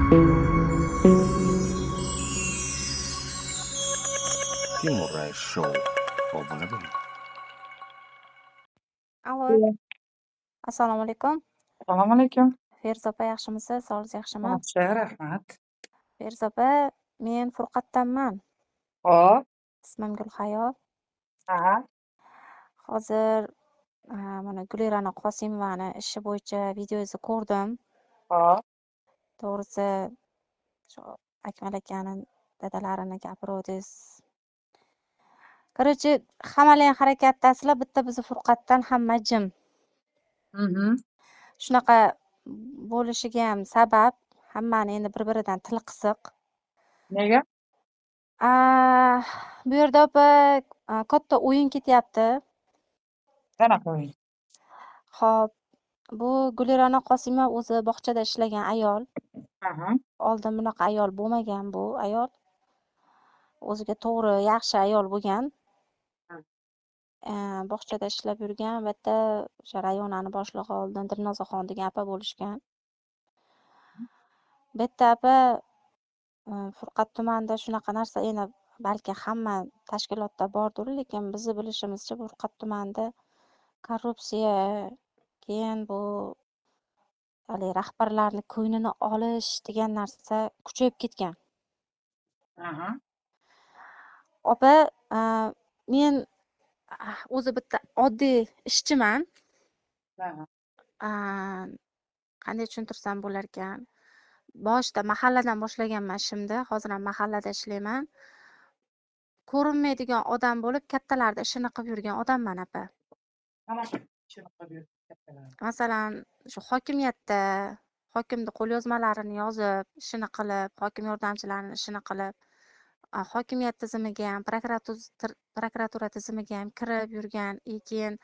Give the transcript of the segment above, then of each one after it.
Timur Rais Show. Obuna bo'ling. Allo, assalomu alaykum. Assalomu alaykum. Feruza opa yaxshimisiz? Sog'ligingiz yaxshimi? Yaxshi, rahmat. Feruza opa, men Furqatdanman. Hop. Ismim Gulhayo. Aha. Hozir mana Gulira'ni Qosimovani ishi bo'yicha videosi ko'rdim. Hop. To'g'risi, shu Akmal akani dadalarini gapiruvdingiz. Короче, hammalar harakatdasizlar, bitta bizni Furqatdan hamma jim. Shunaqa bo'lishiga ham sabab hammani endi bir-biridan tili qisiq. Nega? Bu yerda opa katta o'yin ketyapti. Qanaqa o'yin? Xo'p, bu Gulira'ni Qosimova o'zi bog'chada ishlagan ayol. Aha. Oldin bunaqa ayol bo'lmagan bu ayol. O'ziga to'g'ri yaxshi ayol bo'lgan. Bog'chada ishlab yurgan, albatta o'sha rayonani boshlig'i oldin Dilnozaxon degan apa bo'lishgan. Bitta apa Furqat tumanida shunaqa narsa endi balki hamma tashkilotda bordir, lekin bizni bilishimizcha Furqat tumanida korrupsiya, keyin bu hali rahbarlarni ko'nglini olish degan narsa kuchayib ketgan. Aha. Opa, men o'zi bitta oddiy ishchiman. Aha. Qanday tushuntirsam bo'lar ekan? Boshida mahalladan boshlaganman ishimni, hozir ham mahallada ishlayman. Ko'rinmaydigan odam bo'lib, kattalarda ishini qilib yurgan odamman apa. Qanaqa ishini qilib yuribsiz kattalar? Masalan, shu hokimiyatda hokimni qo'lyozmalarini yozib, ishini qilib, hokim yordamchilarining ishini qilib, hokimiyat tizimiga ham, prokuratura tizimiga ham kirib yurgan, keyin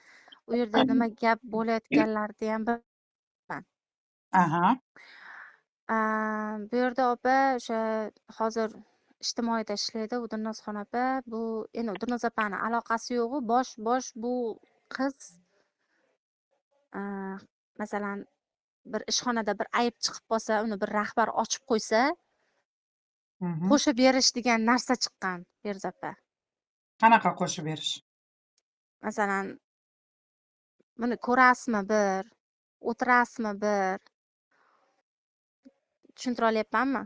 u yerda nima gap bo'layotganlarni ham bilman. Aha. Bu yerda opa o'sha hozir ijtimoiyda ishlaydi, u Dilnozxon opa. Bu endi Dilnoz opani aloqasi yo'q-u, bosh bu qiz masalan bir ishxonada bir ayib chiqib qolsa, uni bir rahbar ochib qo'ysa, qo'shib berish degan narsa chiqqan Feruza opa. Qanaqa qo'shib berish? Masalan, buni ko'rasizmi bir, o'tirasizmi bir. Tushuntira olyapmanmi?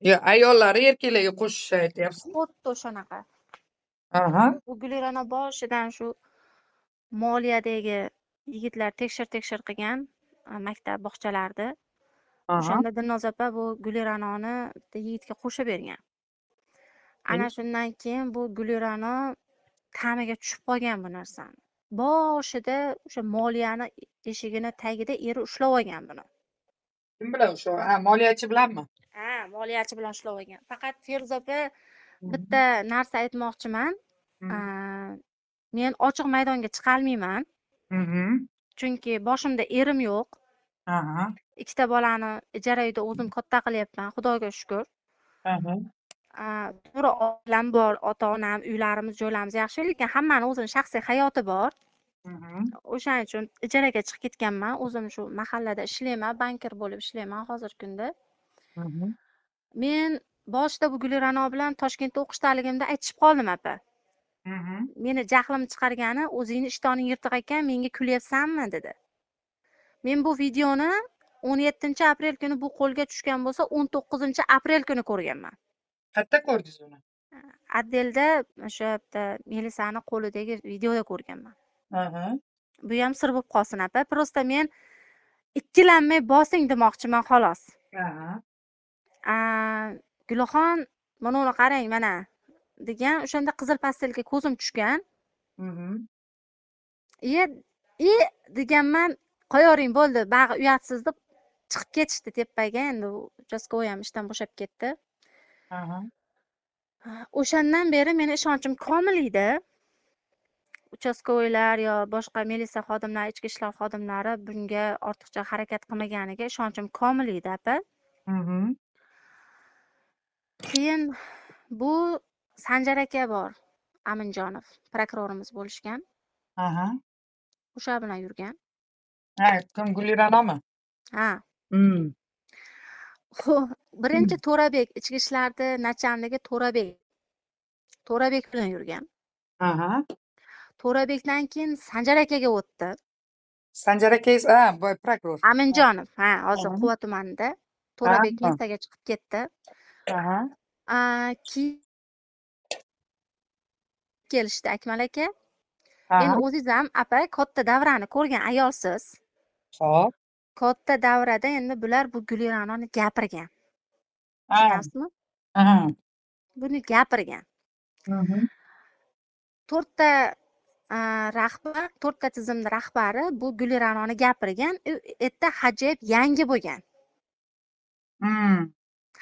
Yo, ayollari erkaklarga qo'shish aytyapsiz. Xuddi o'shanaqa. Aha. Bu Gulirani boshidan shu moliyadagi yigitlar tekshir qilgan maktab bog'chalarida. O'shanda Dilnoz opa bu Gulirani yigitga qo'shib bergan. Ana shundan keyin bu Gulirani ta'miga tushib qolgan bu narsani. Boshida o'sha moliyani eshigini tagida eri ushlab olgan buni. Kim bilan o'sha? Moliyachi bilanmi? Moliyachi bilan ushlab olgan. Faqat Feruza opa bitta narsa aytmoqchiman. Men ochiq maydonga chiqa olmayman. Chunki boshimda erim yo'q. Aha. Ikkita bolani ijara uyda o'zim katta qilyapman, Xudoga shukr. To'g'ri, oilam bor, ota-onam, uylarimiz, joylarimiz yaxshi, lekin hammani o'zining shaxsiy hayoti bor. O'shaning uchun ijaraga chiqib ketganman. O'zim shu mahallada ishlayman, bankir bo'lib ishlayman hozirgi kunda. Men boshida bu Gulirano bilan Toshkentda o'qishdaligimda aytishib qoldim apa. Meni jahlim chiqargani, o'zingni ishtoning yirtiq ekan, menga kulyapsanmi dedi. Men bu videoni 17-aprel kuni bu qo'lga tushgan bo'lsa, 19-aprel kuni ko'rganman. Qayerda ko'rdingiz uni? Atdelda o'sha bitta Melisani qo'lidagi videoda ko'rganman. Bu ham sir bo'lib qolsin apa. Prosta men ikkilanmay bosing demoqchiman xolos. Gulxon, mana uni qarang, mana degan o'shanda qizil pastelga ko'zim tushgan. Deganman, qo'yoring bo'ldi, bag'i uyatsiz deb chiqib ketishdi tepaga. Endi uchastkovoy ham ishdan bo'shab ketdi. O'shandan beri meni ishonchim komil edi. Uchastkovoylar yo boshqa milisa xodimlari, ichki ishlar xodimlari bunga ortiqcha harakat qilmaganiga ishonchim komil edi apa. Keyin bu Sanjar aka bor, Aminjonov, prokurorimiz bo'lishgan. O'sha bilan yurgan. Kim, Guliranomi? Birinchi To'rabek ichki ishlarni nachalnigi To'rabek bilan yurgan. Aha. To'rabekdan keyin Sanjar akaga o'tdi. Sanjar akangiz, boy prokuror. Aminjonov, hozir Aha. Quva tumanida. Ha. To'rabek pensiyaga chiqib ketdi. Aha. Keyin kelishdi Akmal aka. Aha. Endi o'zingiz ham apa katta davrani ko'rgan ayolsiz. Xo'p. Katta davrada endi bular bu Gulira'ni gapirgan. Ha. Tushunyapsizmi? Aha. Buni gapirgan. Mhm. 4 ta rahbar, 4 ta tizimni rahbari bu Gulira'ni gapirgan. U yerda Hajib yangi bo'lgan.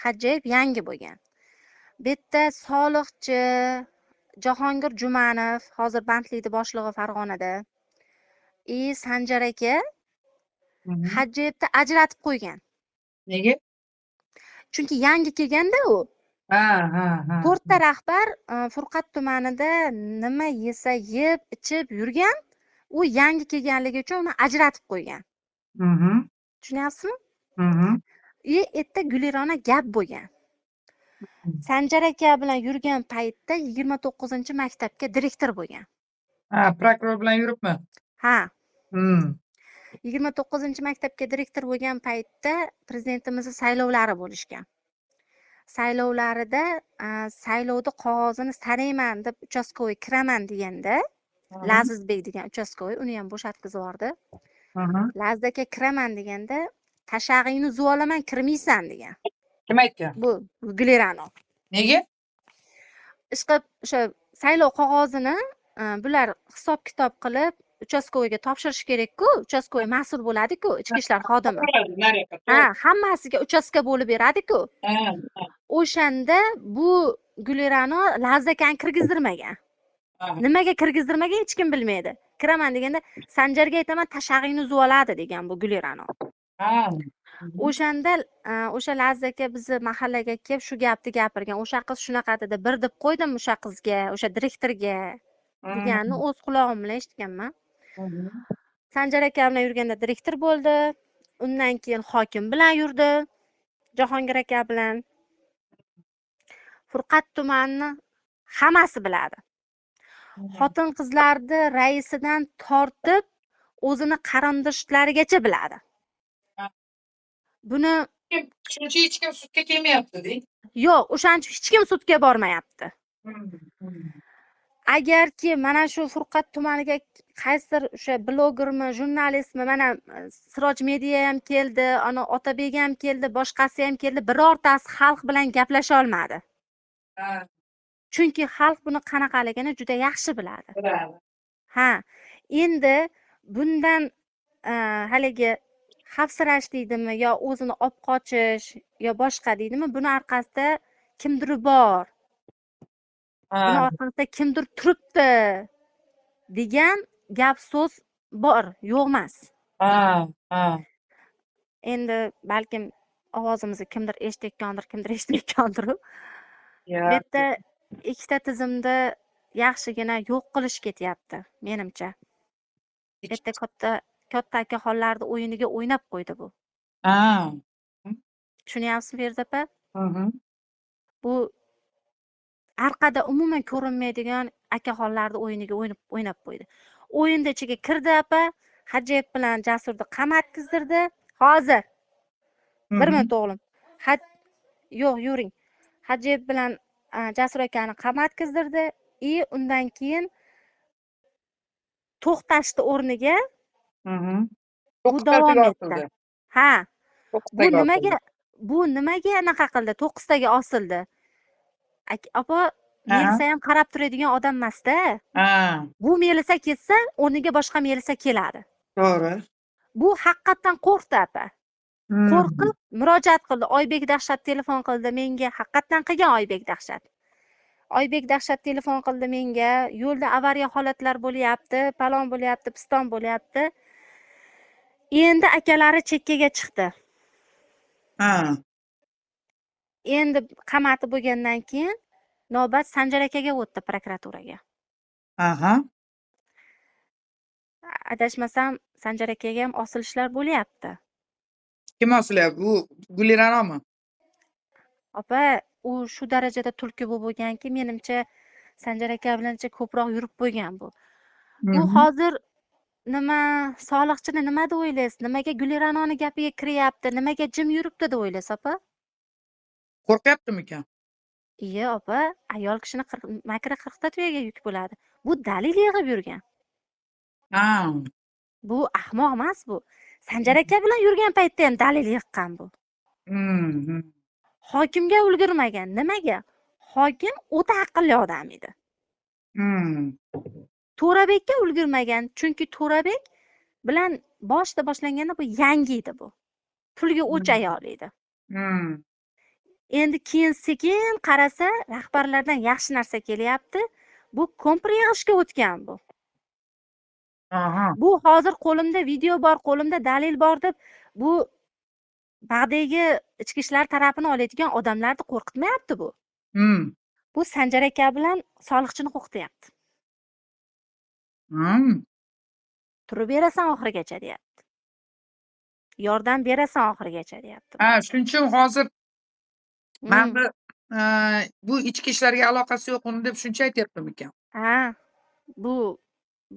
Hajib yangi bo'lgan. Bu yerda Solihchi Jahongir Jumanov, hozir bandlikni boshlig'i Farg'onada. Sanjar aka Hajibni ajratib qo'ygan. Nega? Chunki yangi kelganda u. Ha. 4 ta rahbar Furqat tumanida nima yesa yeb, ichib yurgan, u yangi kelganligi uchun uni ajratib qo'ygan. Mhm. Tushunyapsizmi? Mhm. Yerda Gulirona gap bo'lgan. Sanjar aka bilan yurgan paytda 29-maktabga direktor bo'lgan. Ha, prokuror bilan yuribmi? Ha, Hmm. 29-maktabga direktor bo'lgan paytda prezidentimizni saylovlari bo'lishgan. Saylovlarida saylovda qog'ozini sarayman deb uchastkovoy kiraman deganda, Lazizbek degan uchastkovoy uni ham bo'shatqizib yubordi. Laziz aka kiraman deganda, tashag'ingni zuvolaman kirmaysan degan. Kim aytgan? Bu Gulirano. Nega? Ishqilib o'sha saylov qog'ozini bular hisob-kitob qilib uchastkovoyga topshirish kerak-ku, uchastkovoy mas'ul bo'ladi-ku, ichki ishlar xodimi. Hammasiga uchastka bo'lib beradi-ku. O'shanda bu Gulirano Laziz akani kirgizdirmagan. Nimaga kirgizdirmagan hech kim bilmaydi. Kiraman deganda Sanjarga aytaman tashag'ingni zuvoladi degan bu Gulirano. O'shanda o'sha Laziz aka bizni mahallaga kelib shu gapni gapirgan. O'sha qiz shunaqa dedi, bir deb qo'ydim o'sha qizga, o'sha direktorga deganini o'z qulog'im bilan eshitganman. Sanjar aka bilan yurganda direktor bo'ldi. Undan keyin hokim bilan yurdi. Jahongir aka bilan. Furqat tumanini hammasi biladi. Xotin-qizlarni raisidan tortib o'zini qarindoshlarigacha biladi. Buni Shuncha hech kim sudga kelmayapti-da. yo'q, o'shancha hech kim sudga bormayapti. Agarki mana shu Furqat tumaniga qaysidir o'sha blogermi, jurnalistmi, mana Siroj media ham keldi, ana Otabek ham keldi, boshqasi ham keldi, birortasi xalq bilan gaplasha olmadi. Chunki xalq buni qanaqaligini juda yaxshi biladi. Endi bundan haligi xavfsirash deydimi yo o'zini olib qochish yo boshqa deydimi, buni orqasida kimdir bor. Buni orqasida kimdir turibdi degan gap so'z bor, yo'q emas. Endi balkim ovozimizni kimdir eshitayotgandir, kimdir eshitmayotgandir. Bu yerda ikkita tizimda yaxshigina yo'q qilish ketyapti, menimcha. Bu yerda katta akaxonlarni o'yiniga o'ynab qo'ydi bu. Tushunyapsizmi, Feruz opa? Bu orqada umuman ko'rinmaydigan akaxonlarni o'yiniga o'ynab qo'ydi. O'yinda ichiga kirdi opa, Hajib bilan Jasurni qamatgizdirdi. Hozir 1 minut o'g'lim. Yo'q, yuring. Hajib bilan Jasur akani qamatgizdirdi. Undan keyin to'xtashdi o'rniga. Bu davom etdi. Bu nimaga anaqa qildi? 9 taga osildi. Opa, Melisa ham qarab turadigan odam emas-da. Bu Melisa ketsa, o'rniga boshqa Melisa keladi. To'g'ri. Bu haqiqatan qo'rqdi opa. Qo'rqib murojaat qildi. Oybek Dahshat telefon qildi menga. Haqiqatan qilgan Oybek Dahshat. Oybek Dahshat telefon qildi menga. Yo'lda avariya holatlar bo'lyapti, palon bo'lyapti, piston bo'lyapti. Endi akalari chekkaga chiqdi. Endi qamatib bo'lgandan keyin navbat Sanjar akaga o'tdi prokuraturaga. Adashmasam Sanjar akaga ham osilishlar bo'lyapti. Kim osilyapti? Bu Guliranomi? Opa, u shu darajada tulki bo'lib bo'lganki, menimcha Sanjar aka bilancha ko'proq yurib bo'lgan bu. Bu hozir nima soliqchini nima deb o'ylaysiz? Nimaga Guliranoni gapiga kiryapti? Nimaga jim yuribdi deb o'ylaysiz, opa? Qo'rqyaptimikan? Iye, opa, ayol kishini makri 40 ta tuyaga yuk bo'ladi. Bu dalil yig'ib yurgan. Ha. Bu ahmoq emas bu. Sanjar aka bilan yurgan paytda ham dalil yiqqan bu. Hokimga ulgurmagan. Nimaga? Hokim o'ta aqlli odam edi. To'rabekka ulgurmagan, chunki To'rabek bilan boshida boshlanganda bu yangi edi bu. Pulga o'ch ayol edi. Endi keyin sekin qarasa, rahbarlardan yaxshi narsa kelyapti. Bu kompir yig'ishga o'tgan bu. Bu hozir qo'limda video bor, qo'limda dalil bor deb bu bag'dagi ichki ishlar tarafini oladigan odamlarni qo'rqitmayapti bu. Bu Sanjar aka bilan soliqchini qo'rqityapti. Turib berasan oxirigacha deyapti. Yordam berasan oxirigacha deyapti. Ha, shuning uchun hozir mana bu ichki ishlarga aloqasi yo'q uni deb shuncha aytyaptimikan? Ha, bu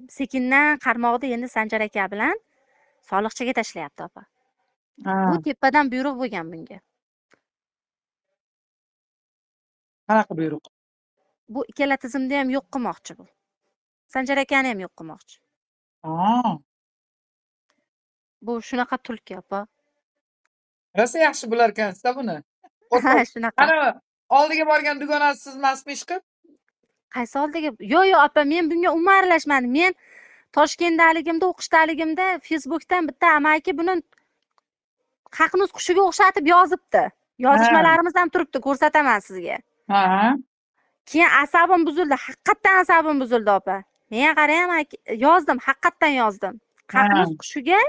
sekindan qarmoqda endi Sanjar aka bilan soliqchiga tashlayapti, opa. Bu tepadan buyruq bo'lgan bunga. Qanaqa buyruq? Bu ikkala tizimda ham yo'q qilmoqchi bu. Sanjar akani ham yo'q qilmoqchi. Bu shunaqa tulki, opa. Rosa yaxshi bo'lar ekan-sizda buni. Ha, shunaqa. Qani oldiga borgan dugonasi siz emasmi ishqib? Qaysi oldiga? Yo'q, opa, men bunga umuman aralashmadim. Men Toshkentdaligimda, o'qishdaligimda Facebookdan bitta amaki buni haqnuz qushiga o'xshatib yozibdi. Yozishmalarimiz ham turibdi, ko'rsataman sizga. Keyin asabim buzildi, haqiqatan asabim buzildi, opa. Men qarayam yozdim, haqiqatan yozdim. Haqnuz qushiga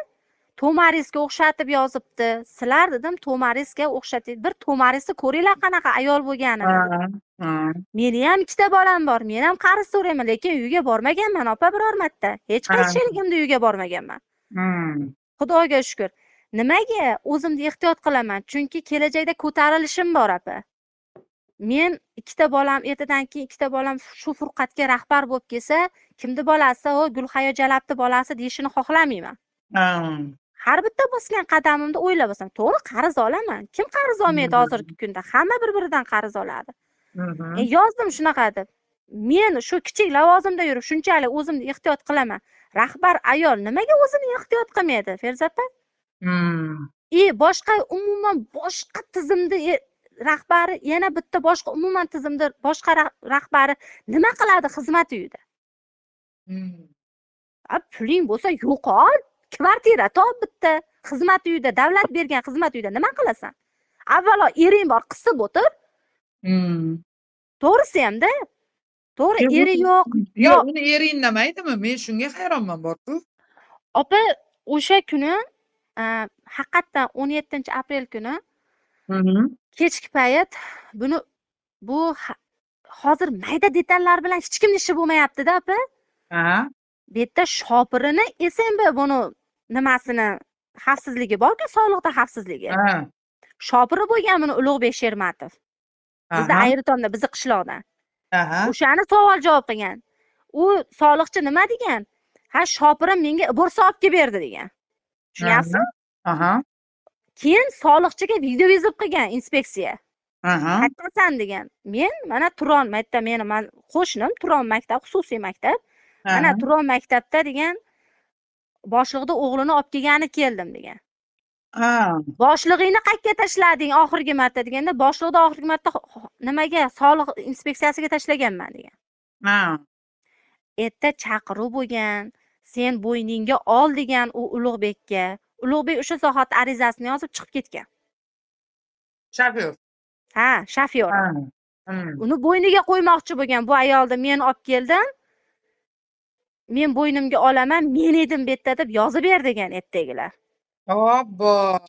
Tomarisga o'xshatib yozibdi. Sizlar dedim Tomarisga o'xshatib, bir Tomarisni ko'ringlar qanaqa ayol bo'lganini. Meni ham ikkita bolam bor. Men ham qarz so'rayman, lekin uyga bormaganman, opa, biror marta. Hech qaysi sheligimda uyga bormaganman. Xudoga shukr. Nimaga o'zimni ehtiyot qilaman? Chunki kelajakda ko'tarilishim bor, opa. Men ikkita bolam, ertadan keyin ikkita bolam shu furqatga rahbar bo'lib kelsa, kimni bolasi, o Gulhayo Jalabni bolasi deyishini xohlamayman. Har bitta bosgan qadamimda o'ylab bo'lsam, to'g'ri qarz olaman. Kim qarz olmaydi hozirgi kunda? Hamma bir-biridan qarz oladi. Yozdim shunaqa deb. Men shu kichik lavozimda yurib shunchalik o'zimni ehtiyot qilaman. Rahbar ayol nimaga o'zini ehtiyot qilmaydi, Ferzat opa? Boshqa umuman boshqa tizimda rahbari yana bitta boshqa umuman tizimda boshqa rahbari nima qiladi xizmat uyida? Puling bo'lsa yo'qol, kvartira top bitta xizmat uyida, davlat bergan xizmat uyida nima qilasan? Avvalo ering bor, qisib o'tir. To'g'risi ham-da. To'g'ri, eri yo'q. Yo'q, uni eri indamaydimi? Men shunga hayronman borku. Opa, o'sha kuni haqiqatdan 17-aprel kuni kechki payt bu hozir mayda detallar bilan hech kimning ishi bo'lmayapti-da, opa. Bu yerda shopirini SMB buni nimasini xavfsizligi bor-ku, soliqda xavfsizligi. Shopiri bo'lgan buni Ulug'bek Shermatov. Bizda Ayritomda, bizni qishloqdan. O'shani savol javob qilgan. U soliqchi nima degan? Ha, shopirim menga borsa olib kelib berdi degan. Tushunyapsizmi? Keyin soliqchiga video yozib qilgan inspeksiya. Qayerdasan degan. Men mana Turon maktab, men qo'shnim Turon maktab, xususiy maktab. Mana Turon maktabda degan boshliqda o'g'lini olib kelgani keldim degan. Boshlig'ingni qayerga tashlading oxirgi marta deganda, boshliqda oxirgi marta nimaga soliq inspeksiyasiga tashlaganman degan. Erta chaqiruv bo'lgan, sen bo'yningga ol degan u Ulug'bekka. Ulug'bek o'sha sohat arizasini yozib chiqib ketgan. Shofyor. Ha, shofyor. Uni bo'yniga qo'ymoqchi bo'lgan bu ayolni men olib keldim. Men bo'ynimga olaman, men edim bu yerda deb yozib ber degan ertagilar. Obbo.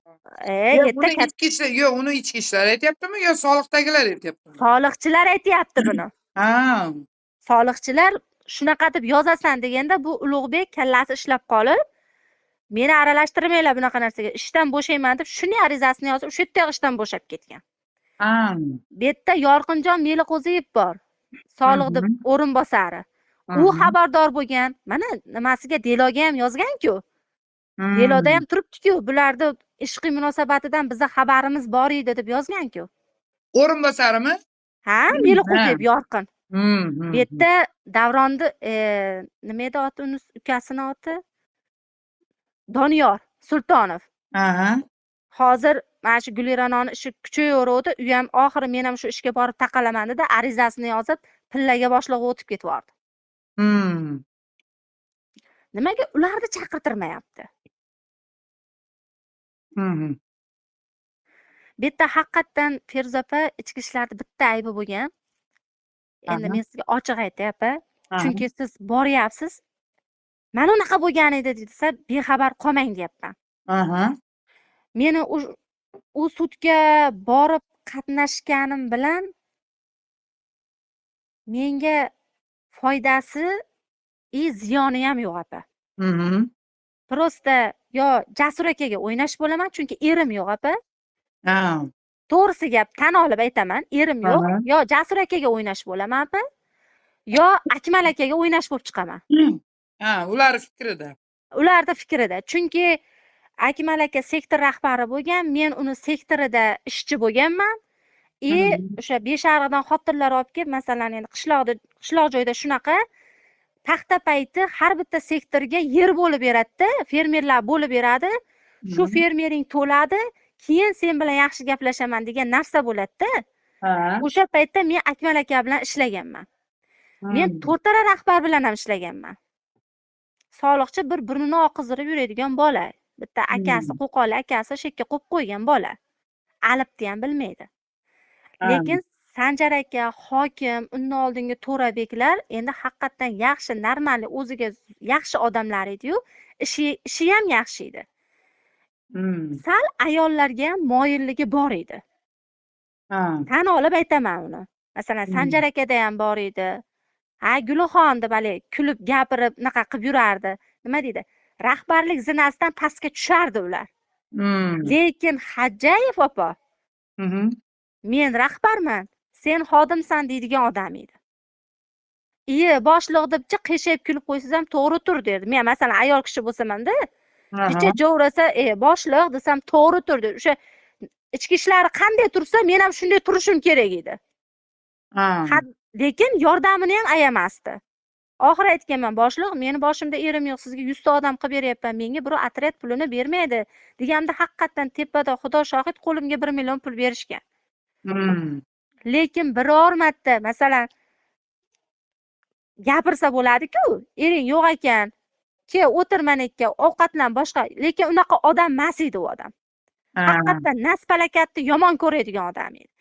Yo'q, uni ichki ishlar aytyaptimi yo soliqdagilar aytyaptimi? Soliqchilar aytyapti buni. Soliqchilar shunaqa deb yozasan deganda bu Ulug'bek kallasi ishlab qolib, meni aralashtirmanglar bunaqa narsaga. Ishdan bo'shayman deb shuni arizasini yozib, o'sha yerda ishdan bo'shab ketgan. Ha. Bu yerda Yorqinjon Meliqo'ziyev bor. Soliqni Mhm. o'rinbosari. U Mhm. xabardor bo'lgan. Mana nimasiga deloga ham yozgan-ku. Deloda ham turibdi-ku, bularda ishqiy munosabatidan bizga xabarimiz bor edi deb yozgan-ku. O'rinbosarimi? Ha, Meliqo'ziyev Yorqin. Bu Mhm. yerda Davronni nima edi oti uni ukasini oti? Doniyor Sultonov. Aha. Hozir mana shu Guliranoni ishi kuchayaverdi. U ham oxiri men ham shu ishga borib taqalaman dedi, arizasini yozib, pillaga boshlig'i o'tib ketvordi. Hmm. Nimaga ularni chaqirtirmayapti? Mhm. Bu yerda haqiqatdan Feruza opa ichki ishlarda bitta aybi bo'lgan. Endi Aha. men sizga ochiq aytay-opa. Aha. Chunki siz boryapsiz. Mana unaqa bo'lgan edi desa, bexabar qolmang deyapman. Aha. Meni u sudga borib qatnashganim bilan menga foydasi ziyoni ham yo'q opa. Mhm. Prosta yo Jasur akaga o'ynash bo'laman, chunki erim yo'q opa. Ha. To'g'risi gap tan olib aytaman, erim yo'q. Aha. Yo Jasur akaga o'ynash bo'laman opa. Yo Akmal akaga o'ynash bo'lib chiqaman. Ha, ular fikrida. Ularda fikrida. Chunki Akmal aka sektor rahbari bo'lgan, men uni sektorida ishchi bo'lganman. O'sha Beshariqdan xotinlar olib kelib, masalan, endi qishloq joyda shunaqa paxta payti har bitta sektorga yer bo'lib beradi-da, fermerlar bo'lib beradi. Shu fermering to'ladi, keyin sen bilan yaxshi gaplashaman degan narsa bo'ladi-da. Ha. O'sha paytda men Akmal aka bilan ishlaganman. Men 4 ta rahbar bilan ham ishlaganman. Soliqchi bir burnini oqizdirib yuradigan bola. Bitta akasi, qo'qonli akasi shekka qo'yib qo'ygan bola. Alifni ham bilmaydi. Lekin Sanjar aka, hokim, undan oldingi to'rabeklar endi haqiqatdan yaxshi, normal, o'ziga yaxshi odamlar edi-yu, ishi ham yaxshi edi. Sal ayollarga ham moyilligi bor edi. Tan olib aytaman uni. Masalan, Sanjar akada ham bor edi. Ha, Gulxon deb hali kulib gapirib, naqa qilib yurardi. Nima deydi? Rahbarlik zinasidan pastga tushardi ular. Lekin Hajjayev opa, men rahbarman, sen xodimsan deydigan odam edi. Boshliq debchi qiyshayib kulib qo'ysiz ham to'g'ri tur derdi. Men masalan ayol kishi bo'lsam-da, kecha jovrasa, boshliq desam to'g'ri tur derdi. O'sha ichki ishlari qanday tursa, men ham shunday turishim kerak edi. Lekin yordamini ham ayamasdi. Oxiri aytganman, boshliq, meni boshimda erim yo'q, sizga 100 ta odam qilib beryapman, menga birov otryad pulini bermaydi deganda haqiqatdan tepada Xudo shohid qo'limga 1 million pul berishgan. Lekin biror marta masalan gapirsa bo'ladi-ku, ering yo'q ekan, ke o'tirman ekan, ovqatlan boshqa, lekin unaqa odam emas edi u odam. Haqiqatdan nasbalakatni yomon ko'radigan odam edi.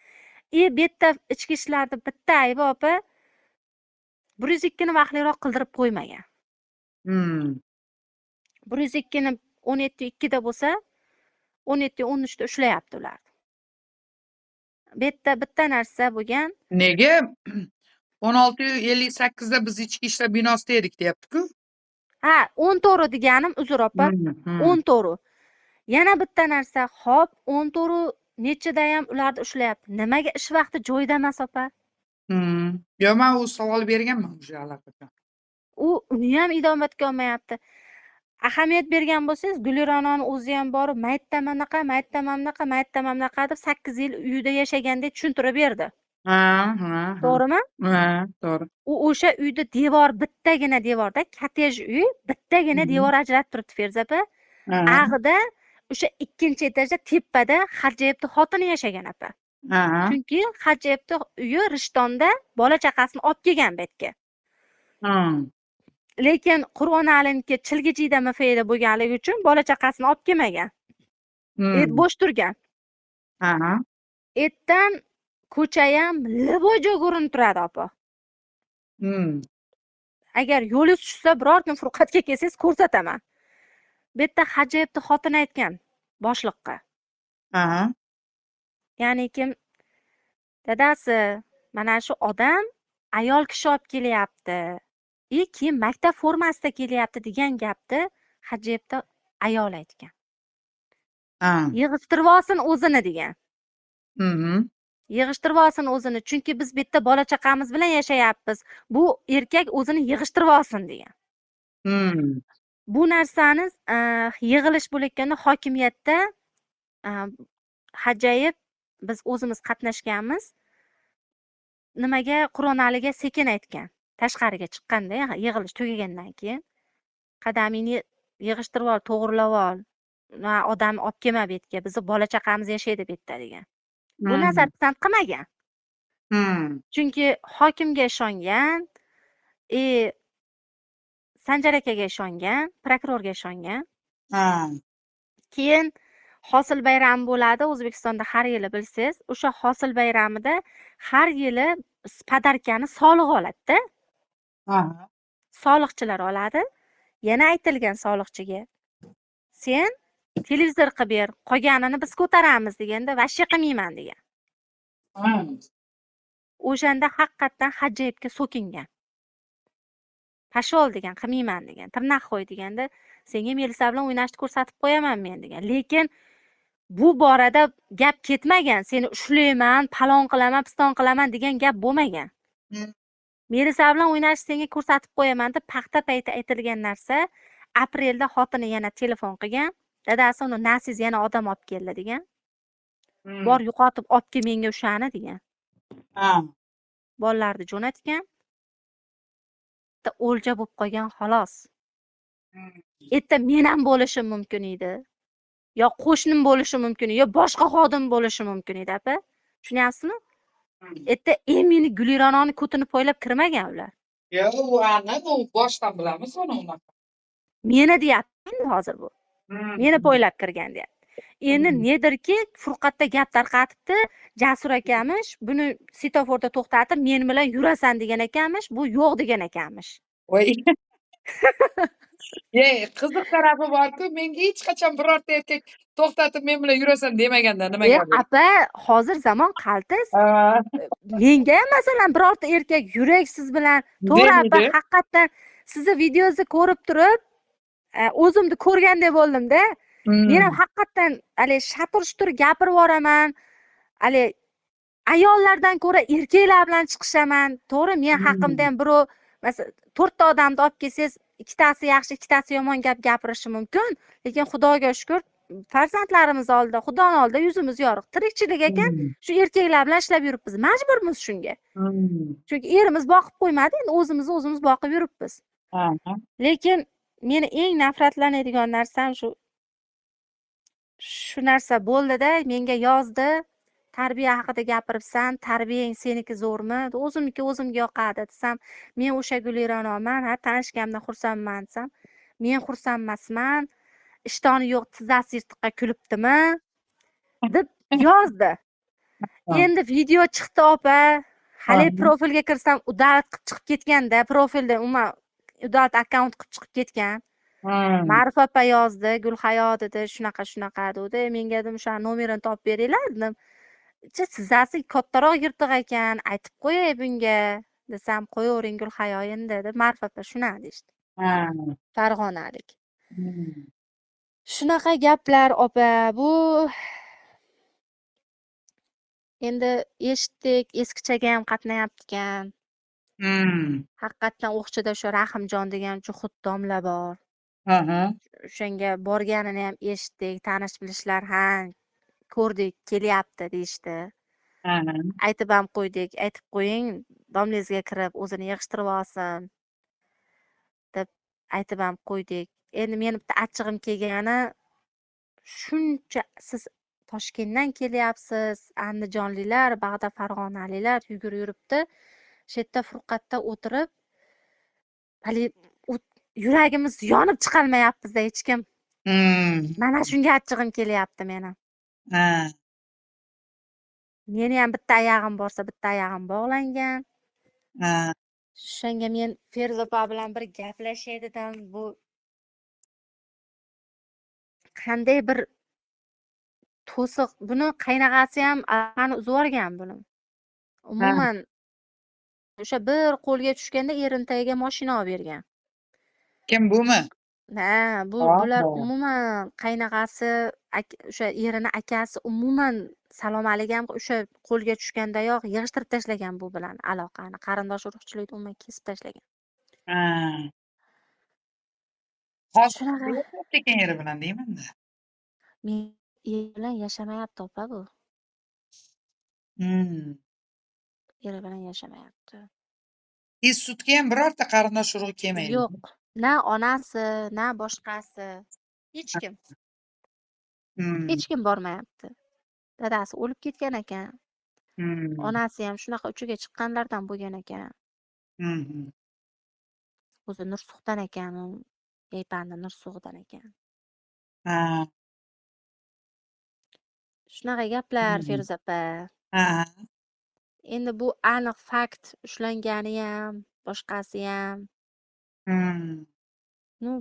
Bu yerda ichki ishlarda bitta aybi opa 102 ni vaqtliroq qildirib qo'ymagan. 102 ni 17:02 da bo'lsa, 17:13 da ushlayapti ular. Bu yerda bitta narsa bo'lgan. Nega 16:58 da biz ichki ishlar binosida edik deyapti-ku. Ha, 10 to'g'ri deganim, uzr opa. 10 to'g'ri. Yana bitta narsa, xo'p, 10 to'g'ri nechida ham ularni ushlayapti. Nimaga ish vaqti joyida emas opa? Yo'q, men u savol berganman o'sha allaqachon. Uni ham idomatga olmayapti. Ahamiyat bergan bo'lsangiz, Gulirononi o'zi ham borib, maytdan anaqa, maytdan mamnaqa, maytdan mamnaqa deb 8 yil uyda yashagandek tushuntirib berdi. To'g'rimi? Ha, to'g'ri. U o'sha uyda devor, bittagina devorda, kottej uy, bittagina devor ajratib turibdi Feruza opa. Ag'ida o'sha 2-etajda tepada Hajjayevning xotini yashagan opa. Chunki Hajjayevning uyi Rishtonda bola chaqasini olib kelgan bu yerga. Lekin Qur'onaliniki Chilgijida mafeyda bo'lganligi uchun bola chaqasini olib kelmagan. Bo'sh turgan. Etdan ko'cha ham libojo ko'rinib turadi opa. Agar yo'lingiz tushsa, biror kun Furqatga kelsangiz ko'rsataman. Bu yerda Hajjayevning xotini aytgan boshliqqa. Ya'ni kim? Dadasi, mana shu odam ayol kishi olib kelyapti. Keyin maktab formasida kelyapti degan gapni Hajjayevning ayol aytgan. Yig'ishtirib olsin o'zini degan. Yig'ishtirib olsin o'zini, chunki biz bu yerda bola chaqamiz bilan yashayapmiz. Bu erkak o'zini yig'ishtirib olsin degan. Bu narsani yig'ilish bo'layotganda hokimiyatda hajayib biz o'zimiz qatnashganmiz. Nimaga Qur'onaliga sekin aytgan. Tashqariga chiqqanda yig'ilish tugagandan keyin qadamingni yig'ishtirib ol, to'g'rilab ol. Odam olib kelma bu yerga. Bizni bola chaqamiz yashaydi bu yerda degan. Bu nazar pisand qilmagan. Chunki hokimga ishongan, Sanjar akaga ishongan, prokurorga ishongan. Keyin hosil bayrami bo'ladi O'zbekistonda har yili bilsangiz. O'sha hosil bayramida har yili podarkani soliq oladi-da. Soliqchilar oladi. Yana aytilgan soliqchiga sen televizor qilib ber, qolganini biz ko'taramiz deganda vashya qilmayman degan. O'shanda haqiqatdan Hajayevga so'kingan. Pashol degan, qilmayman degan. Tirnaq qo'y deganda senga Melisa bilan o'ynashni ko'rsatib qo'yaman men degan. Lekin bu borada gap ketmagan. Seni ushlayman, palon qilaman, piston qilaman degan gap bo'lmagan. Melisa bilan o'ynashni senga ko'rsatib qo'yaman deb paxta payti aytilgan narsa. Aprelda xotini yana telefon qilgan. Dadasi uni nasiz yana odam olib keldi degan. Bor yo'qotib olib kel menga o'shani degan. Bolalarni jo'natgan. O'lja bo'lib qolgan xolos. Erta men ham bo'lishim mumkin edi. Yo qo'shnim bo'lishi mumkin edi, yo boshqa xodim bo'lishi mumkin edi, apa. Tushunyapsizmi? Erta meni Gulirononi ko'tini poylab kirmagan ular. Yo'q, u ana bu boshdan bilamiz unaqa. Meni deyapti hozir bu. Meni poylab kirgan deyapti. Endi nedirki Furqatda gap tarqatibdi, Jasur akamish buni svetoforda to'xtatib, men bilan yurasan degan ekanmish, bu yo'q degan ekanmish. Voy. Qiziq tarafi bor-ku, menga hech qachon birorta erkak to'xtatib men bilan yurasan demaganda nima gap? Apa, hozir zamon qaltis. Menga ham masalan birorta erkak yurak siz bilan to'g'ri apa, haqiqatdan sizni videozni ko'rib turib, o'zimni ko'rgandek bo'ldim-da. Men ham haqiqatdan hali shatir-shutur gapirib yuboraman. Hali ayollardan ko'ra erkaklar bilan chiqishaman. To'g'ri, men haqimda ham birov, masalan, 4 ta odamni olib kelsangiz, ikkitasi yaxshi, ikkitasi yomon gap gapirishi mumkin, lekin Xudoga shukr, farzandlarimiz oldida, Xudoning oldida yuzimiz yorug'. Tirikchilik ekan, shu erkaklar bilan ishlab yuribmiz. Majburmiz shunga. Chunki erimiz boqib qo'ymadi, endi o'zimiz boqib yuribmiz. Lekin meni eng nafratlanadigan narsam shu narsa bo'ldi-da, menga yozdi. Tarbiya haqida gapiribsan, tarbiyang seniki zo'rmi? O'zimniki o'zimga yoqadi desam, men o'sha Gulironoman, tanishganimdan xursandman desam, men xursand emasman. Ishtoni yo'q tizzasi yirtiqqa kulibdimi? deb yozdi. Endi video chiqdi opa. Hali profilga kirsam, udalat qilib chiqib ketganda, profilda umuman udalat akkaunt qilib chiqib ketgan. Ma'ruf opa yozdi, Gulhayo dedi, shunaqa dedi. Menga dedim, o'sha nomerini topib beringlar dedim. Tizzasi kattaroq yirtiq ekan, aytib qo'yay bunga desam, qo'yavering Gulhayo endi deb Ma'ruf opa shuna deydi. Farg'onalik. Shunaqa gaplar opa, bu endi eshitdik, eskichaga ham qatnayapti ekan. Haqiqatdan o'qchida o'sha Rahimjon degan juhud domla bor. O'shanga borganini ham eshitdik, tanish bilishlar ham ko'rdik, kelyapti deyishdi. Aytib ham qo'ydik, aytib qo'ying, domlangizga kirib o'zini yig'ishtirib olsin deb aytib ham qo'ydik. Endi meni bitta achchig'im kelgani, shuncha siz Toshkentdan kelyapsiz, Andijonliklar, Bag'da Farg'onaliklar yugurib yuribdi. Shu yerda Furqatda o'tirib, hali yuragimiz yonib chiqolmayapmiz-da hech kim. Mana shunga achchig'im kelyapti meni. Meni ham bitta oyog'im borsa, bitta oyog'im bog'langan. Shunga men Ferzopa bilan bir gaplashay dedim. Bu qanday bir to'siq. Buni qaynag'asi ham aqani uzib yuborgan buni. Umuman o'sha bir qo'lga tushganda erin tagiga mashina olib bergan. Kim bumi? bular Obbo. umuman qaynog'asi, o'sha erini akasi umuman salom aligam o'sha qo'lga tushgandayoq yig'ishtirib tashlagan bu bilan aloqani. Qarindosh urug'chilikni umuman kesib tashlagan. Ha. Hozir Shunaqa. yashayapti ekan eri bilan deyman-da. Men eri bilan yashamayapti opa bu. Eri bilan yashamayapti. Sudga ham birorta qarindosh urug' kelmaydi. Yo'q. Na onasi, na boshqasi. Hech kim. Hech kim bormayapti. Dadasi o'lib ketgan ekan. Onasi ham shunaqa uchiga chiqqanlardan bo'lgan ekan. O'zi Nursug'dan ekan u. Yaypandi Nursug'dan ekan. Ha. Shunaqa gaplar Feruza opa. Ha. Endi bu aniq fakt ushlangani ham, boshqasi ham.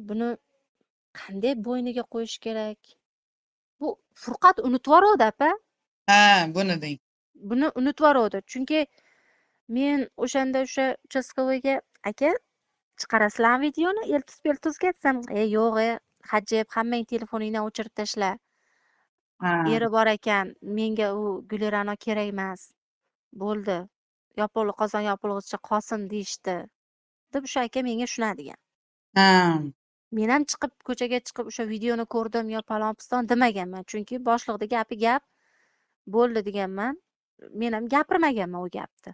Buni qanday bo'yniga qo'yish kerak? Bu Furqat unutvoruvdi opa. Ha, buni deng. Buni unutvoruvdi. Chunki men o'shanda o'sha uchastkovoyga aka chiqarasizlarmi videoni eltuz-peltuzga desam, yo'q, hajib, hammang telefoningdan o'chirib tashla. Eri bor ekan, menga u Gulirano kerak emas. Bo'ldi. Yopilib qozon yopilg'ichcha qosim deyishdi. deb o'sha aka menga shuna degan. Men ham chiqib ko'chaga chiqib o'sha videoni ko'rdim yo palon piston demaganman, chunki boshliqda gapi gap bo'ldi deganman. Men ham gapirmaganman u gapni.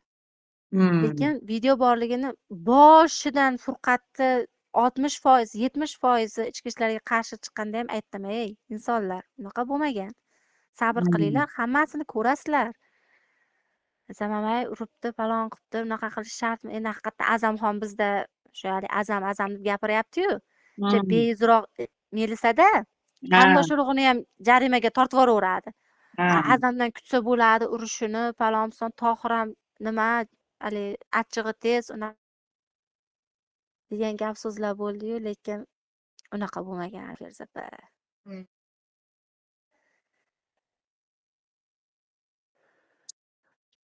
Lekin video borligini boshidan Furqatni 60%, 70% ichki ishlarga qarshi chiqqanda ham aytdim, ey insonlar, unaqa bo'lmagan. Sabr qilinglar, hammasini ko'rasizlar. Zamamay uribdi, palon qilibdi, unaqa qilish shartmi? Endi haqiqatda Azamxon bizda o'sha azam deb gapiryapti-yu. Beizroq Melisada qarindosh urug'ini ham jarimaga tortib yuboraveradi. Azamdan kutsa bo'ladi urushini, palon piston. Tohir ham nima, hali achchig'i tez, unaqa degan gap so'zlar bo'ldi-yu, lekin unaqa bo'lmagan Feruza opa.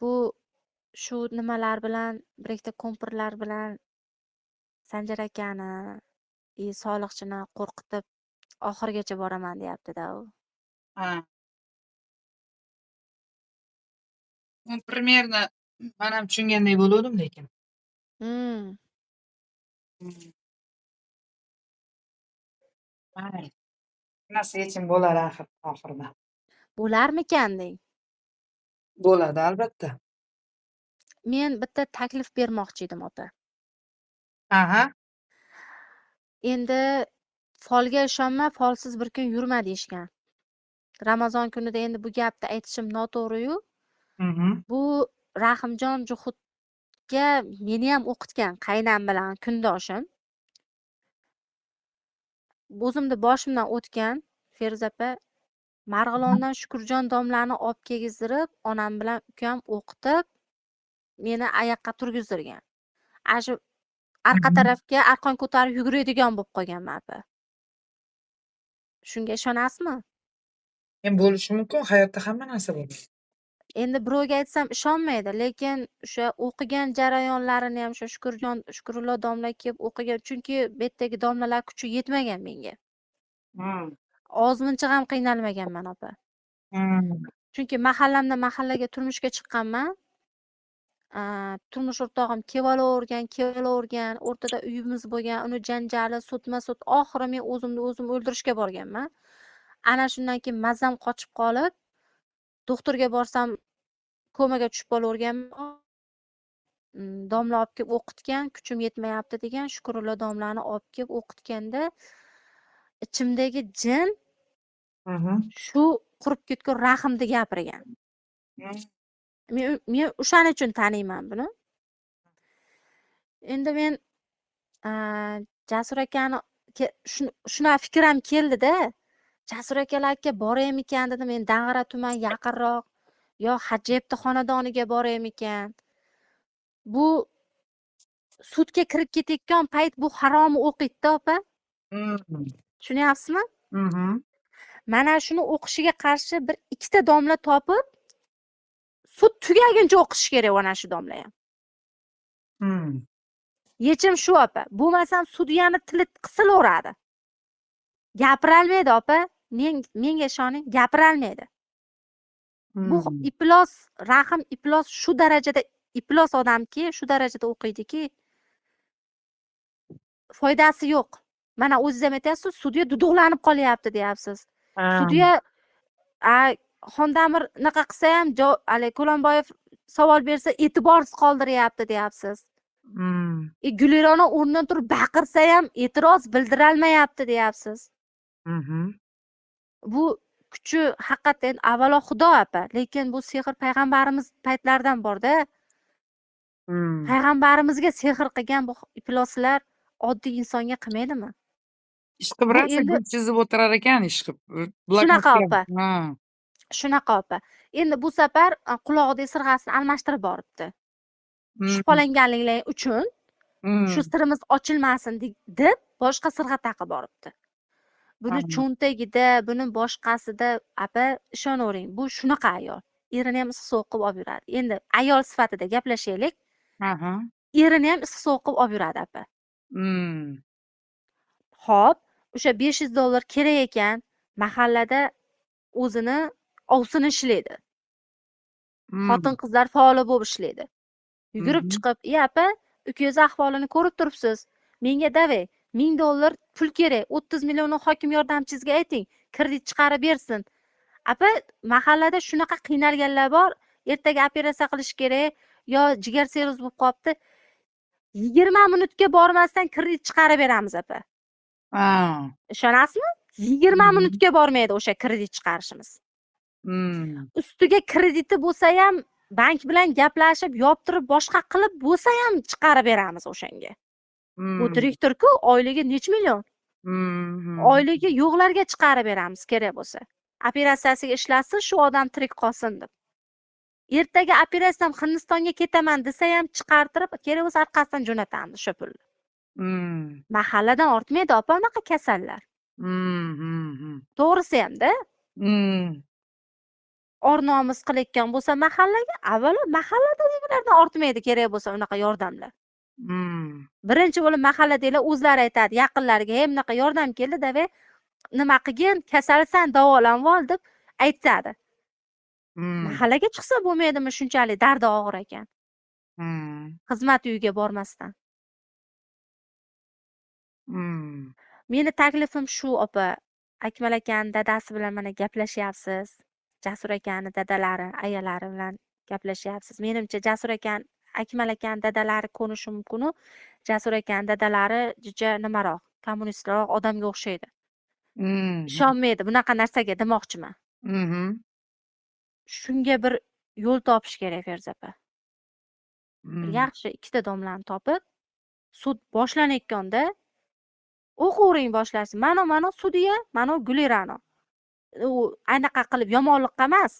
Bu shu nimalar bilan, bir ikkita kompirlar bilan Sanjar akani, soliqchini qo'rqitib oxirigacha boraman deyapti-da u. Примерно men ham tushunganday bo'ldim lekin. Mayli. Narsa yechim bo'lar oxirida. Bo'larmikan deng? Bo'ladi albatta. Men bitta taklif bermoqchi edim opa. Aha. Endi folga ishonma, folsiz bir kun yurma deyishgan. Ramazon kunida endi bu gapni aytishim noto'g'ri-yu. Bu Rahimjon Juhudga meni ham o'qitgan qaynam bilan kundoshim. O'zimni boshimdan o'tgan Feruza opa, Marg'ilondan Shukurjon domlani olib kelgizdirib, onam bilan ukam o'qitib, meni oyoqqa turgizdirgan. Shu arqa tarafga arqon ko'tarib yuguradigan bo'lib qolganman opa. Shunga ishonasizmi? Bo'lishi mumkin, hayotda hamma narsa bo'ladi. Endi birovga aytsam ishonmaydi, lekin o'sha o'qigan jarayonlarini ham o'sha Shukurullo domla kelib o'qigan, chunki bu yerdagi domlalar kuchi yetmagan menga. Ozmuncha ham qiynalmaganman opa. Chunki mahallaga turmushga chiqqanman. Turmush o'rtog'im kelavergan, o'rtada uyimiz bo'lgan, uni janjali, sutma-sut, oxiri men o'zimni o'zim o'ldirishga borganman. Ana shundan keyin mazam qochib qolib, doktorga borsam komaga tushib qolaverganman. Domla olib kelib o'qitgan, kuchim yetmayapti degan, Shukurullo domlani olib kelib o'qitganda ichimdagi jin shu qurib ketgan Rahimni gapirgan. Men o'shaning uchun taniyman buni. Endi men Jasur akani shuna fikrim keldi-da. Jasur akalarga boraymi ekan dedim, men Dang'ara tuman yaqinroq yo Hajibni xonadoniga boraymi ekan. Bu sudga kirib ketayotgan payt bu haromi o'qiydi-da opa. Tushunyapsizmi? Mana shuni o'qishiga qarshi bir ikkita domla topib, sud tugaguncha o'qish kerak ana shu domla ham. Yechim shu opa. Bo'lmasam sudyani tili qisilaveradi. Gapirolmaydi opa. Menga ishoning, gapirolmaydi. Bu iflos, Rahim iflos shu darajada iflos odamki, shu darajada o'qiydiki, foydasi yo'q. Mana o'zingiz ham aytyapsiz, sudya duduqlanib qolyapti deyapsiz. Sudya Xondamir naqa qilsa ham, Ali Ko'lanboyev savol bersa e'tiborsiz qoldiryapti deyapsiz. Gulirona o'rnidan turib baqirsa ham e'tiroz bildirolmayapti deyapsiz. Bu kuchi haqiqatan avvalo Xudo opa, lekin bu sehr payg'ambarimiz paytlaridan borda. Payg'ambarimizga sehr qilgan bu ifloslar oddiy insonga qilmaydimi? Ishqib rosa gul chizib o'tirar ekan, ishqib. Shunaqa opa. Shunaqa opa. Endi bu safar qulog'idagi sirg'asini almashtirib boribdi. Shubhalanganliklari uchun shu sirimiz ochilmasin deb boshqa sirg'a taqib boribdi. Buni cho'ntagida, buni boshqasida opa ishonavering, bu shunaqa ayol. Erini ham issiq sovuq qilib olib yuradi. Endi ayol sifatida gaplashaylik. Erini ham issiq sovuq qilib olib yuradi opa. Xo'p, o'sha $500 kerak ekan, mahallada o'zini ovsini ishlaydi. Xotin-qizlar faol bo'lib ishlaydi. Yugurib chiqib, opa, ukangiz ahvolini ko'rib turibsiz. Menga davay, $1000 pul kerak. 30 millionni hokim yordamchisiga ayting, kredit chiqarib bersin. Opa, mahallada shunaqa qiynalganlar bor, ertaga operatsiya qilish kerak, yo jigar sirroz bo'lib qolibdi. 20 minutga bormasdan kredit chiqarib beramiz opa. Ishonasizmi? 20 minutga bormaydi o'sha kredit chiqarishimiz. Ustiga krediti bo'lsa ham bank bilan gaplashib, yoptirib, boshqa qilib bo'lsa ham chiqarib beramiz o'shanga. Bu direktor-ku, oyligi necha million? Oyligi yo'qlarga chiqarib beramiz kerak bo'lsa. Operatsiyasiga ishlasin, shu odam tirik qolsin deb. Ertaga operatsiyam Hindistonga ketaman desa ham chiqartirib, kerak bo'lsa orqasidan jo'natamiz shu pulni. Mahalladan ortmaydi opa unaqa kasallar. To'g'risi ham-da. Or-nomus qilayotgan bo'lsa mahallaga, avvalo mahalladagilardan ortmaydi kerak bo'lsa unaqa yordamlar. Birinchi bo'lib mahalladagilar o'zlari aytadi, yaqinlariga, "Hey, bunaqa yordam keldi, davay, nima qilgin, kasalsan, davolanib ol" deb aytadi. Mahallaga chiqsa bo'lmaydimi shunchalik dardi og'ir ekan. Xizmat uyiga bormasdan. Meni taklifim shu opa. Akmal akani dadasi bilan mana gaplashyapsiz. Jasur akani dadalari, ayalari bilan gaplashyapsiz. Menimcha Jasur akani, Akmal akani dadalari ko'nishi mumkin-ku. Jasur akani dadalari juda nimaroq, kommunistroq odamga o'xshaydi. Ishonmaydi bunaqa narsaga demoqchiman. Shunga bir yo'l topish kerak Feruz opa. Bir yaxshi ikkita domlani topib, sud boshlanayotganda o'quvring boshlasin. Mana sudya, mana Gulirano. U anaqa qilib yomonlikqa emas,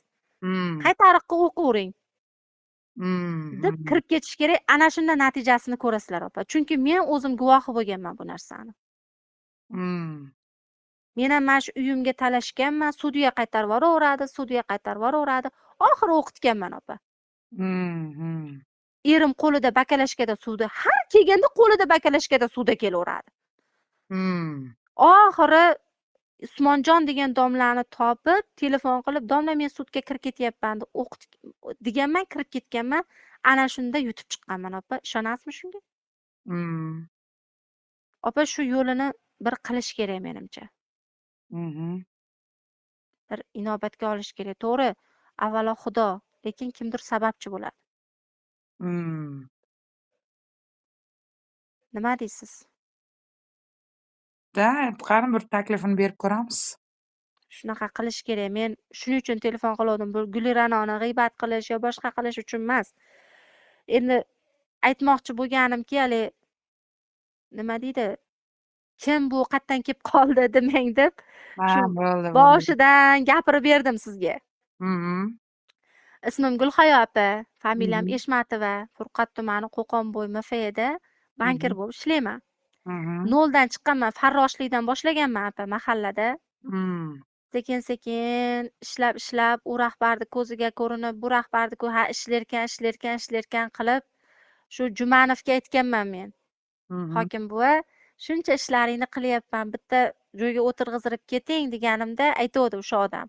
qaytariqqa o'quvring deb kirib ketish kerak. Ana shunda natijasini ko'rasizlar opa. Chunki men o'zim guvohi bo'lganman bu narsani. Men ham mana shu uyimga talashganman, sudya qaytarib yuboraveradi, sudya qaytarib yuboraveradi. Oxiri o'qitganman opa. Erim qo'lida bakalashkada suvda, har kelganda qo'lida bakalashkada suvda kelaveradi. Oxiri Usmonjon degan domlani topib, telefon qilib, "Domla, men sudga kirib ketyapman" deb o'qit deganman, kirib ketganman. Ana shunda yutib chiqqanman opa. Ishonasizmi shunga? Opa, shu yo'lini bir qilish kerak menimcha. Bir inobatga olish kerak. To'g'ri, avvalo Xudo, lekin kimdir sababchi bo'ladi. Nima deysiz? Qani bir taklifini berib ko'ramiz. Shunaqa qilish kerak. Men shuning uchun telefon qildim. Bu Guliranoni g'iybat qilish yo boshqa qilish uchun emas. Endi aytmoqchi bo'lganimki, hali nima deydi? Kim bu qayerdan kelib qoldi demang deb, shu boshidan gapirib berdim sizga. Ismim Gulhayo opa, familiyam Eshmatova, Furqat tumani Qo'qonbo'y MFda bankir bo'lib ishlayman. Noldan chiqqanman, farroshlikdan boshlaganman opa mahallada. Sekin-sekin ishlab, u rahbarni ko'ziga ko'rinib, bu rahbarni ha ishlarkan qilib, shu Jumanovga aytganman men. Hokim buva, shuncha ishlaringni qilyapman, bitta joyga o'tirg'izib keting deganimda aytuvdi o'sha odam.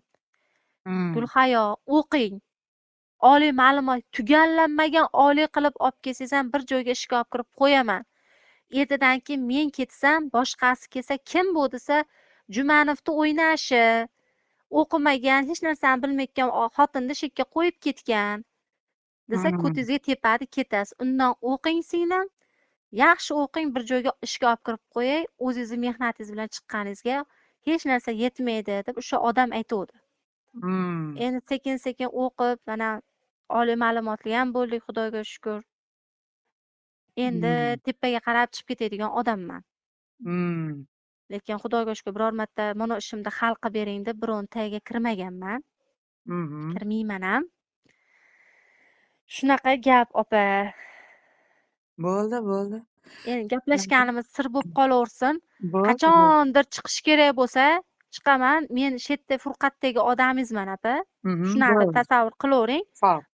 Hmm. Gulhayo, o'qing. Oliy ma'lumot tugallanmagan oliy qilib olib kelsangiz ham bir joyga ishga olib kirib qo'yaman. Ertadan keyin men ketsam, boshqasi kelsa, kim bu desa, Jumanovni o'ynashi, o'qimagan, hech narsani bilmayotgan xotinni shekka qo'yib ketgan desa, ko'tingizga tepadi, ketasiz. Undan o'qing singlim. Yaxshi o'qing, bir joyga ishga olib kirib qo'yay, o'zingizni mehnatingiz bilan chiqqaningizga hech narsa yetmaydi deb o'sha odam aytuvdi. Endi sekin-sekin o'qib, mana oliy ma'lumotli ham bo'ldik, Xudoga shukr. Endi tepaga qarab chiqib ketadigan odamman. Lekin Xudoga shukr biror marta mana ishimni hal qilib bering deb birovning tagiga kirmaganman. Kirmayman ham. Shunaqa gap, opa. Bo'ldi. Endi gaplashganimiz sir bo'lib qolaversin. Bo'ldi. Qachondir chiqish kerak bo'lsa, chiqaman. Men shu yerda Furqatdagi odamingizman, opa. Shunaqada tasavvur qilavering.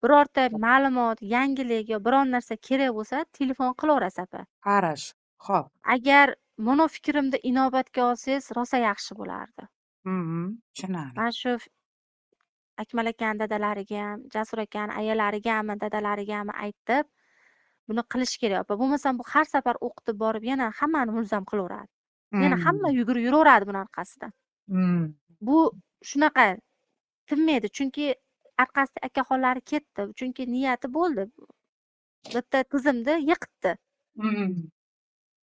Birorta ma'lumot, yangilik yo biron narsa kerak bo'lsa, telefon qilaverasiz, opa. Qarash. Xo'p. Agar meni fikrimni inobatga olsangiz, rosa yaxshi bo'lardi. Tushunarli. Mana shu Akmal akani dadalariga ham, Jasur akani ayalariga ham, dadalariga ham aytib, buni qilish kerak, opa. Bo'lmasam bu har safar o'qitib borib yana hammani mulzam qilaveradi. Yana hamma yugurib yuraveradi buning orqasidan. Bu shunaqa tinmaydi, chunki orqasida akaxonlari ketdi, chunki niyati bo'ldi. Bitta tizimni yiqitdi.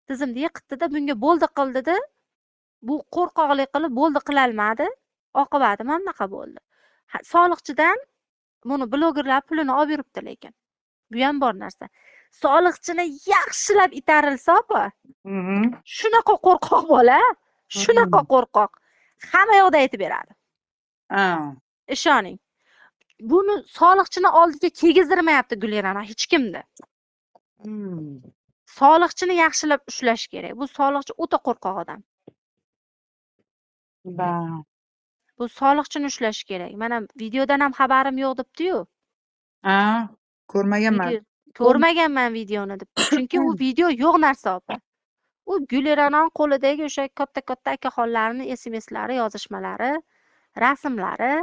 Tizimni yiqitdi-da, bunga bo'ldi qildi-da, bu qo'rqoqlik qilib bo'ldi qilolmadi. Oqibati mana bunaqa bo'ldi. Soliqchidan buni blogerlar pulini olib yuribdi lekin. Bu ham bor narsa. Soliqchini yaxshilab itarilsa, opa. Shunaqa qo'rqoq bola, shunaqa qo'rqoq. Hamma yoqda aytib beradi. Ishoning. Buni soliqchini oldiga tegizdirmayapti Gulirana hech kimni. Soliqchini yaxshilab ushlash kerak. Bu soliqchi o'ta qo'rqoq odam. Bu soliqchini ushlash kerak. Mana videodan ham xabarim yo'q debdi-yu. Ko'rmaganman. Ko'rmaganman videoni deb. Chunki u video yo'q narsa, opa. U Guliraning qo'lidagi o'sha katta-katta akaxonlarning SMSlari, yozishmalari, rasmlari.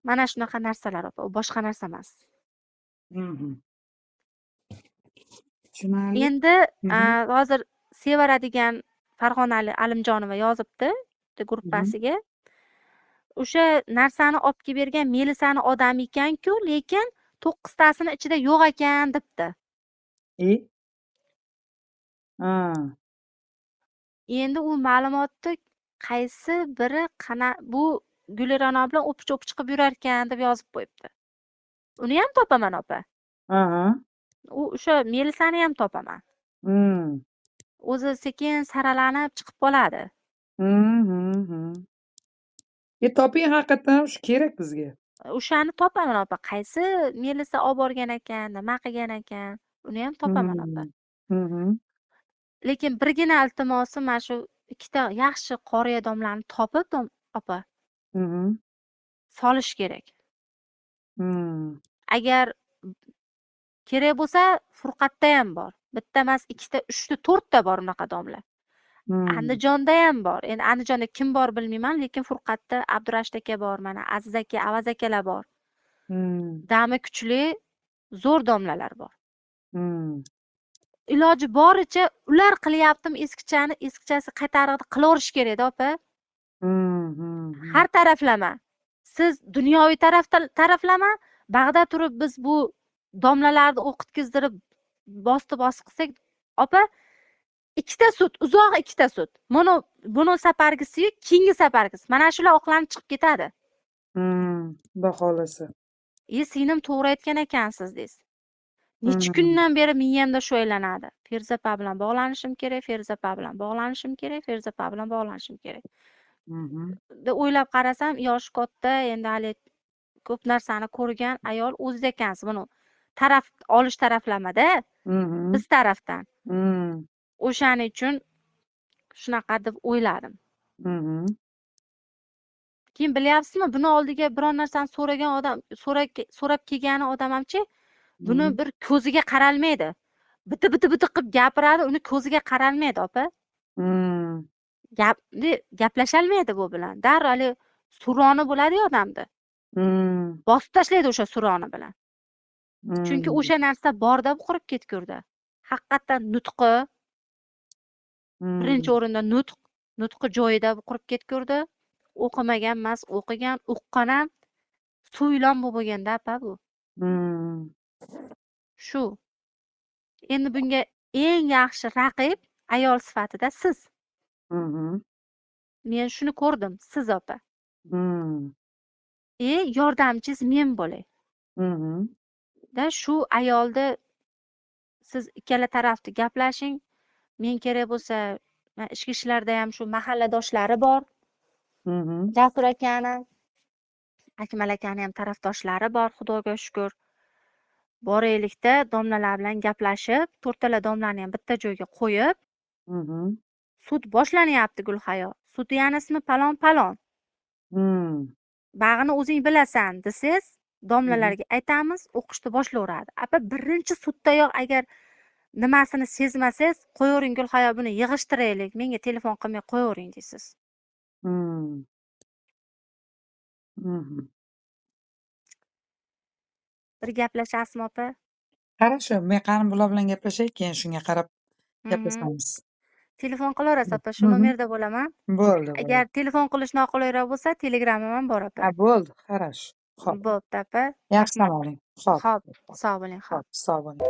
Mana shunaqa narsalar, opa. U boshqa narsa emas. Tushunarli. Endi hozir Sevara degan Farg'onali Alimjonova yozibdi gruppasiga. O'sha narsani olib kelib bergan Melisani odami ekan-ku, lekin 9 tasini ichida yo'q ekan debdi. Endi u ma'lumotni qaysi biri bu Gulirona bilan o'pich-o'pich qilib yurar ekan deb yozib qo'yibdi. Uni ham topaman, opa. U o'sha Melisani ham topaman. O'zi sekin saralanib chiqib qoladi. Toping haqiqatan shu kerak bizga. O'shani topaman, opa. Qaysi Melisa olib borgan ekan, nima qilgan ekan, uni ham topaman, opa. Lekin birgina iltimosim mana shu ikkita yaxshi qoriya domlarni topib, opa. Solish kerak. Agar kerak bo'lsa, Furqatda ham bor. Bitta emas, ikkita, 3 ta, 4 ta bor unaqa domlar. Andijonda ham bor. Endi Andijonda kim bor bilmayman, lekin Furqatda Abdurashid aka bor, mana Aziz aka, Avaz akalar bor. Dami kuchli, zo'r domlalar bor. Iloji boricha ular qilyaptimi eskichasi qaytarig'ida qilaverish kerak-da, opa. Har taraflama. Siz dunyoviy taraflama, bag'da turib biz bu domlalarni o'qitkizdirib bosib qilsak, opa, ikkita sut, uzoq ikkita sut. Buni sapargisi-yu, keyingi sapargisi. Mana shular oqlanib chiqib ketadi. Xudo xolasa. Singlim to'g'ri aytgan ekansiz deysiz. Necha kundan beri miyamda shu aylanadi. Ferzapa bilan bog'lanishim kerak, Ferzapa bilan bog'lanishim kerak, Ferzapa bilan bog'lanishim kerak. deb o'ylab qarasam, yoshi katta, endi hali ko'p narsani ko'rgan ayol o'ziz ekansiz. Buni taraf olish taraflamada biz tarafdan. O'shaning uchun shunaqa deb o'yladim. Keyin bilyapsizmi, buni oldiga biron narsani so'ragan odam, so'rab kelgani odamamchi, buni bir ko'ziga qaralmaydi. Biti qilib gapiradi, uni ko'ziga qaralmaydi, opa. Hmm. Gaplasholmaydi bu bilan. Darrov haligi suroni bo'ladi odamda. Hmm. Bosib tashlaydi o'sha suroni bilan. Chunki Hmm. o'sha narsa borda qurib ketgurdi. Haqiqatdan nutqi birinchi o'rinda nutqi joyida qurib ketgurdi. O'qimagan emas, o'qigan, uqqan ham suvilon bo'lganda apa bu. Hmm. Shu. Endi bunga eng yaxshi raqib ayol sifatida siz. Mhm. Men shuni ko'rdim, siz opa. Hmm. Yordamchingiz men bo'lay. Mhm. Da shu ayolni siz ikkala tarafni gaplashing. Men kerak bo'lsa, ichki ishlarda ham shu mahalladoshlari bor. Mhm. Jasur akani, Akmal akani ham tarafdoshlari bor, Xudoga shukr. Boraylikda domlalar bilan gaplashib, to'rttala domlani ham bitta joyga qo'yib, Mhm. sud boshlanyapti Gulhayo. Sudyaning ismi palon. Hmm. Bag'ini o'zing bilasan desangiz, domlalarga aytamiz, o'qishni boshlayveradi. Apa birinchi suddayoq agar nimasini sezmasangiz, qo'yavering Gulhayo, buni yig'ishtiraylik, menga telefon qilmay qo'yavering deysiz. Hmm. Mhm. Bir gaplashasizmi opa? Хорошо, men qani bular bilan gaplashay, keyin shunga qarab gaplashamiz. Telefon qilaverasiz opa, shu Mhm. nomerda bo'laman. Bo'ldi. Agar telefon qilish noqulayroq bo'lsa, telegramim ham bor opa. Ha, bo'ldi. Хорошо. Xo'p. Bo'pti opa. Yaxshi Rahmat. oling. Xo'p. Xo'p, sog' bo'ling, xo'p. Xo'p, sog' bo'ling.